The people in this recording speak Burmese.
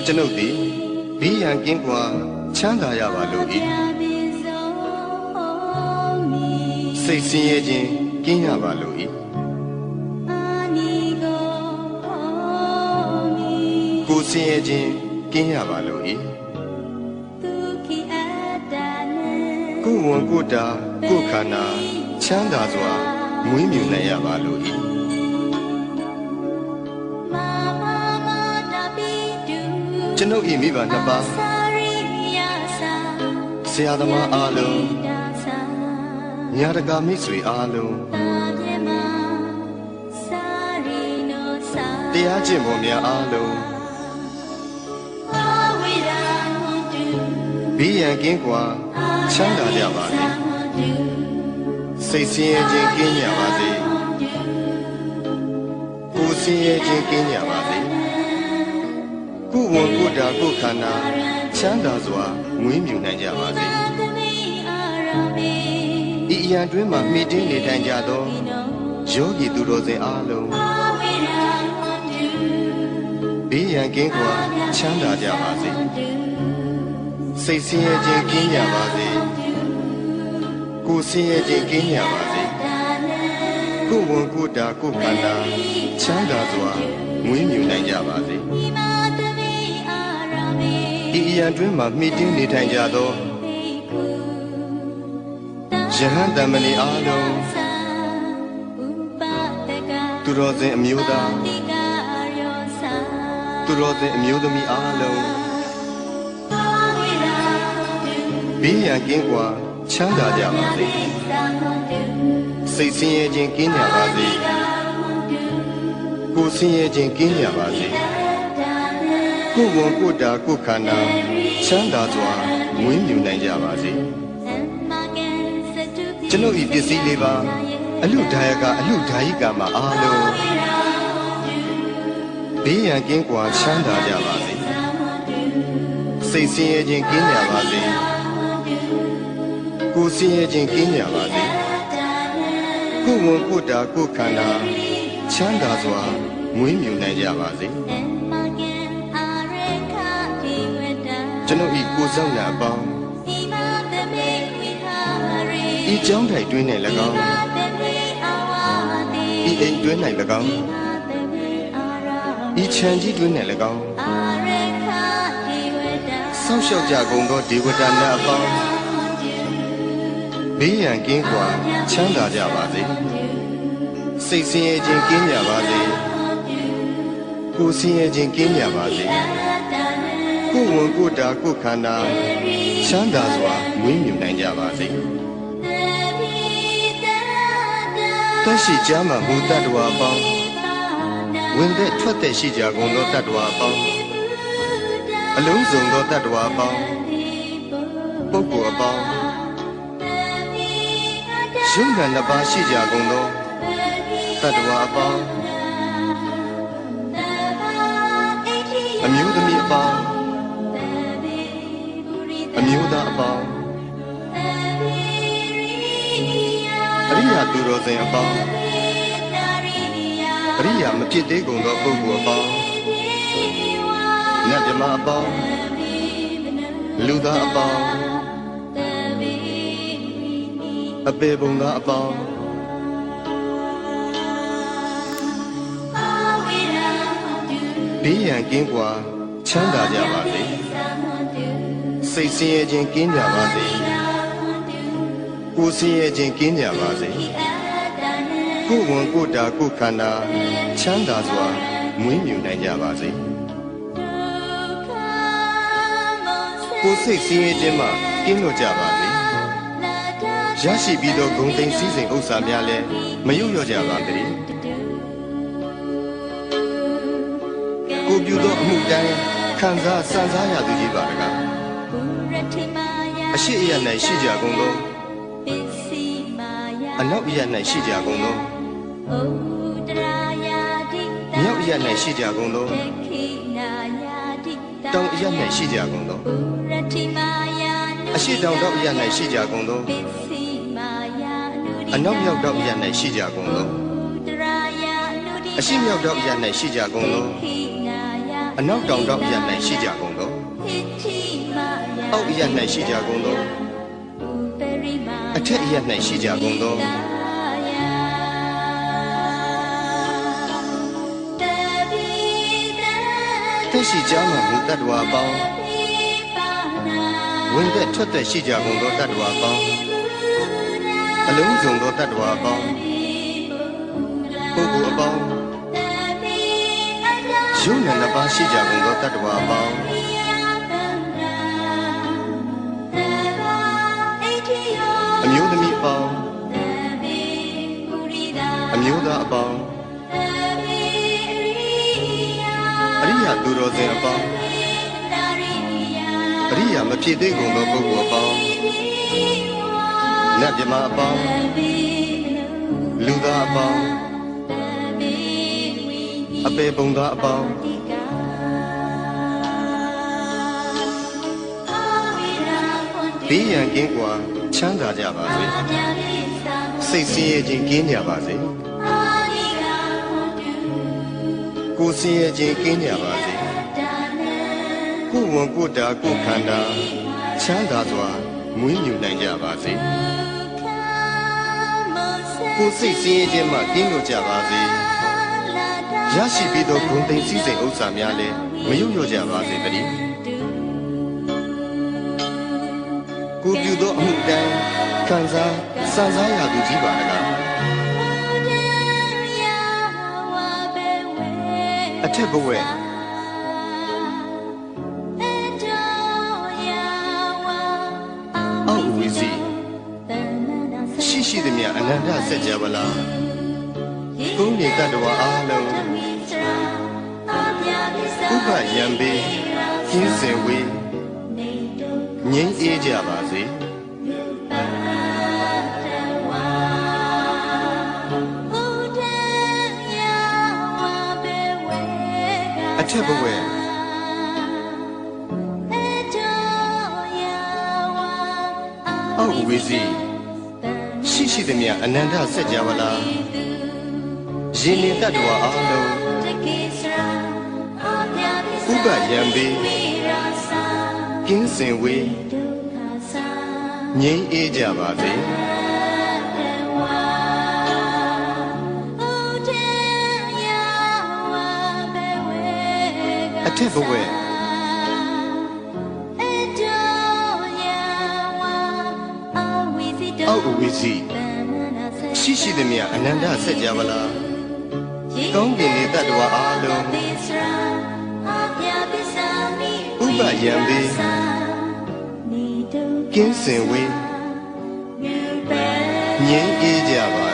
ကျွန်ုပ်သည်ဘေးရန်ကင်းကွာချမ်းသာရပါလို၏စိတ်ဆင်းရဲခြင်းကင်းရပါလို၏ကိုယ်ဆင်းရဲခြင်းကင်းရပါလို၏ကိုယ်ဝန်ကိုယ်တာကိုယ်ခန္ဓာချမ်းသာစွာမွေးမြူနိုင်ရပါလို၏ကျွန်ုပ်၏မိဘနှစ်ပါးဆရာသမားအားလုံးညာတကာမိတ်ဆွေအားလုံးတရားကျင့်ပေါ်များအားလုံးဘေးရန်ကင်းကွာချမ်းသာကြပါစေစိတ်ဆင်းရဲခြင်းကင်းကြပါစေကိုယ်ဆင်းရဲခြင်းကင်းကြပါစေကိုယ်ဝန်ကိုယ်တာကိုယ်ခန္ဓာချမ်းသာစွာမွေးမြူနိုင်ကြပါစေဤအရာတွင်မှမိတင်းနေထိုင်ကြသောယောဂီသူတော်စင်အားလုံးဘေးရန်ကင်းကွာချမ်းသာကြပါစေစိတ်ဆင်းရဲခြင်းကင်းကြပါစေကိုယ်ဆင်းရဲခြင်းကင်းကြပါစေကိုယ်ဝန်ကိုယ်တာကိုယ်ခန္ဓာချမ်းသာစွာမွေးမြူနိုင်ကြပါစေဤအရာတွင်မှမိတင်းနေထိုင်ကြသောယဟန်တမဏေအားလုံးသူတော်စင်အမျိုးသားသူတော်စင်အမျိုးသမီးအားလုံးဘေးရန်ကင်းကွာချမ်းသာကြပါစေစိတ်ဆင်းရဲခြင်းကင်းကြပါစေကိုယ်ဆင်းရဲခြင်းကင်းကြပါစေကိုယ်ဝန်ကိုယ်တာကိုယ်ခန္ဓာချမ်းသာစွာမွေးမြူနိုင်ကြပါစေကျွန်ုပ်ဤပစ္စည်းလေးပါအလူဒါယကအလူဒါယိကမှာအားလုံးဘေးရန်ကင်းကွာချမ်းသာကြပါစေစိတ်ဆင်းရဲခြင်းကင်းကြပါစေကိုယ်ဆင်းရဲခြင်းကင်းကြပါစေကိုယ်ဝန်ကိုယ်တာကိုယ်ခန္ဓာချမ်းသာစွာမွေးမြူနိုင်ကြပါစေကျွန်ုပ်ဤကိုယ်ဆောင်ရာအပေါင်းဤကြောင်းထိုင်တွင်၌၎င်းဤအိမ်တွင်၌၎င်းဤခြံကြီးတွင်၌၎င်းဆောက်ရှောက်ကြကုန်သောဒေဝတာများအပေါင်းဘေးရန်ကင်းကွာချမ်းသာကြပါစေစိတ်ဆင်းရဲခြင်းကင်းကြပါစေကိုယ်ဆင်းရဲခြင်းကင်းကြပါစေကိုယ်ဝန်ကိုယ်တာကိုယ်ခန္ဓာချမ်းသာစွာမွေးမြူနိုင်ကြပါစေတရှိကြမှာမူတ္တဝါအပေါင်းဝင်သက်ထွက်သက်ရှိကြကုန်သောတ္တဝါအပေါင်းအလုံးစုံသောတ္တဝါအပေါင်းပုဂ္ဂိုလ်အပေါင်းယုံနာနှစ်ပါးရှိကြကုန်သောတတ္တဝါအပေါင်းအမျိုးသမီးအပေါင်းအမျိုးသားအပေါင်းအရိယာသူတော်စင်အပေါင်းအရိယာမဖြစ်သေးကုန်သောပုဂ္ဂိုလ်အပေါင်းနတ်မြမအပေါင်းလူသားအပေါင်းအပေပုံသားအပေါင်းဘေးရန်ကင်းကွာချမ်းသာကြပါစေစိတ်ဆင်းရဲခြင်းကင်းကြပါစေကိုယ်ဆင်းရဲခြင်းကင်းကြပါစေကိုယ်ဝန်ကိုယ်တာကိုယ်ခန္ဓာချမ်းသာစွာမွေးမြူနိုင်ကြပါစေကိုယ်စိတ်ဆင်းရဲခြင်းမှကင်းလွတ်ကြပါစေရရှိပြီးသောဂုဏ်သိမ်းစည်းစိမ်ဥစ္စာများလည်းမယုတ်လျော့ကြပါစေကိုပြုသောအမှုတိုင်းခံစားစံစားရသူကြီးပါတကားအရှိအယ၌ရှိကြကုန်သောအနောက်အယ၌ရှိကြကုန်သောမြောက်အယ၌ရှိကြကုန်သောတောင်အယ၌ရှိကြကုန်သောအရှိတောင်တောက်အယ၌ရှိကြကုန်သောအနောက်မြောက်တောက်အယ၌ရှိကြကုန်သောအရှိမြောက်တောက်အယ၌ရှိကြကုန်သော အနောက်တောင်တောင်ရ၌ရှိကြကုန်သောအောက်ရ၌ရှိကြကုန်သောအထက်ရ၌ရှိကြကုန်သောသက်ရှိကြမှမူတတ္တဝါပေါင်းဝင်သက်ထွက်သက်ရှိကြကုန်သောတတ္တဝါပေါင်းအလုံးစုံသောတတ္တဝါပေါင်းပုဂ္ဂိုလ်အပေါင်းယုံနာနှစ်ပါးရှိကြကုန်သောတတ္တဝါပေါင်းအမျိုးသမီးအပေါင်းအမျိုးသားအပေါင်းအရိယာသူတော်စင်အပေါင်းအရိယာမဖြစ်သေးကုန်သောပုဂ္ဂိုလ်အပေါင်းနတ်မြမအပေါင်းလူသားအပေါင်းအပေပုံသားအပေါင်းဘေးရန်ကင်းကွာချမ်းသာကြပါစေစိတ်ဆင်းရဲခြင်းကင်းကြပါစေကိုယ်ဆင်းရဲခြင်းကင်းကြပါစေကိုယ်ဝန်ကိုယ်တာကိုယ်ခန္ဓာချမ်းသာစွာမွေးမြူနိုင်ကြပါစေကိုယ်စိတ်ဆင်းရဲခြင်းမှကင်းလို့ကြပါစေရရှိပြီးသောဂုဏ်သိမ်းစည်းစိမ်ဥစ္စာများလည်းမယုတ်လျော့ကြပါစေတည်းကိုပြုသောအမှုတိုင်းခံစားစံစားရသူကြီးပါတကားအထက်ဘဝအောက်ဝီစီရှိသည်မြအနန္တစัจ java လာသုံးနေတတ္တဝါအားလုံးဥပယံပေကျင်းစင်ဝေးငြိမ်းအေးကြပါစေအထက်ဘဝအောက်ဝီစီရှိသည်မြအနန္တစัจ java လာရင်နေတတ္တဝါအားလုံးဥပယံပေကင်းစင်ဝေးငြိမ်းအေးကြပါစေအထက်ဘဝအောက်ဝီစီရှိသည်မြအနန္တစัจ java လာကောင်းကင်နေတတ္တဝါအားလုံးဥပယံပေကင်းစင်ဝေးငြိမ်းအေးကြပါ